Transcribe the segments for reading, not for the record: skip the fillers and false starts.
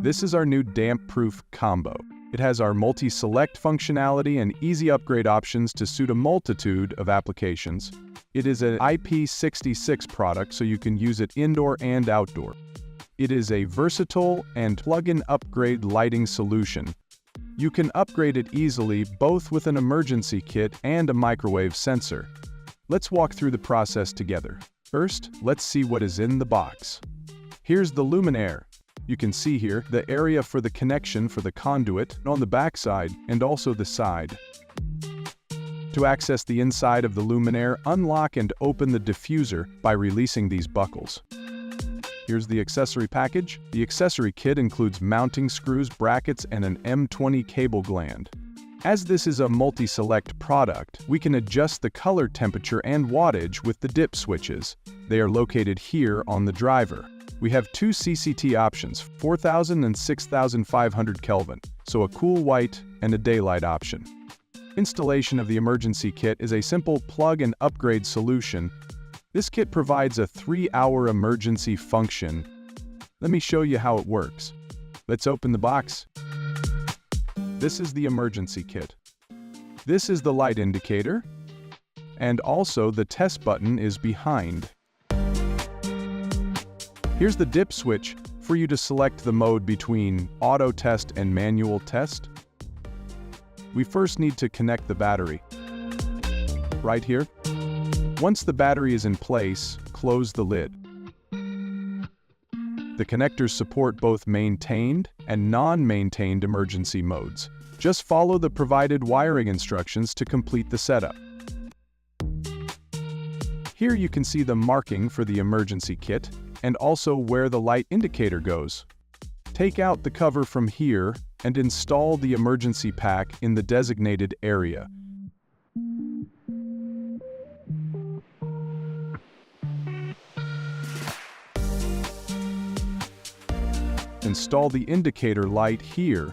This is our new damp-proof combo. It has our multi-select functionality and easy upgrade options to suit a multitude of applications. It is an IP66 product, so you can use it indoor and outdoor. It is a versatile and plug-in upgrade lighting solution. You can upgrade it easily both with an emergency kit and a microwave sensor. Let's walk through the process together. First, let's see what is in the box. Here's the luminaire. You can see here the area for the connection for the conduit on the back side and also the side. To access the inside of the luminaire, unlock and open the diffuser by releasing these buckles. Here's the accessory package. The accessory kit includes mounting screws, brackets, and an M20 cable gland. As this is a multi-select product, we can adjust the color temperature and wattage with the dip switches. They are located here on the driver. We have two CCT options, 4000 and 6500 Kelvin, so a cool white and a daylight option. Installation of the emergency kit is a simple plug and upgrade solution. This kit provides a 3-hour emergency function. Let me show you how it works. Let's open the box. This is the emergency kit. This is the light indicator, and also the test button is behind. Here's the dip switch for you to select the mode between auto test and manual test. We first need to connect the battery. Right here. Once the battery is in place, close the lid. The connectors support both maintained and non-maintained emergency modes. Just follow the provided wiring instructions to complete the setup. Here you can see the marking for the emergency kit and also where the light indicator goes. Take out the cover from here and install the emergency pack in the designated area. Install the indicator light here.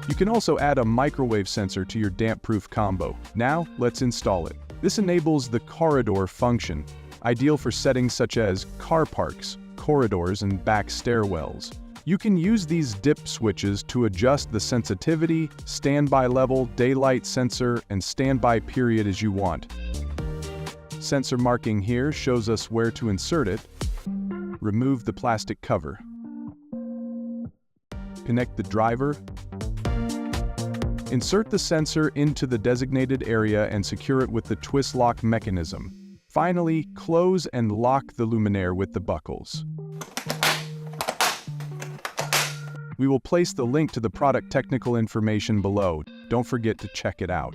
You can also add a microwave sensor to your damp-proof combo. Now, let's install it. This enables the corridor function, ideal for settings such as car parks, corridors, and back stairwells. You can use these dip switches to adjust the sensitivity, standby level, daylight sensor, and standby period as you want. Sensor marking here shows us where to insert it. Remove the plastic cover. Connect the driver. Insert the sensor into the designated area and secure it with the twist lock mechanism. Finally, close and lock the luminaire with the buckles. We will place the link to the product technical information below. Don't forget to check it out.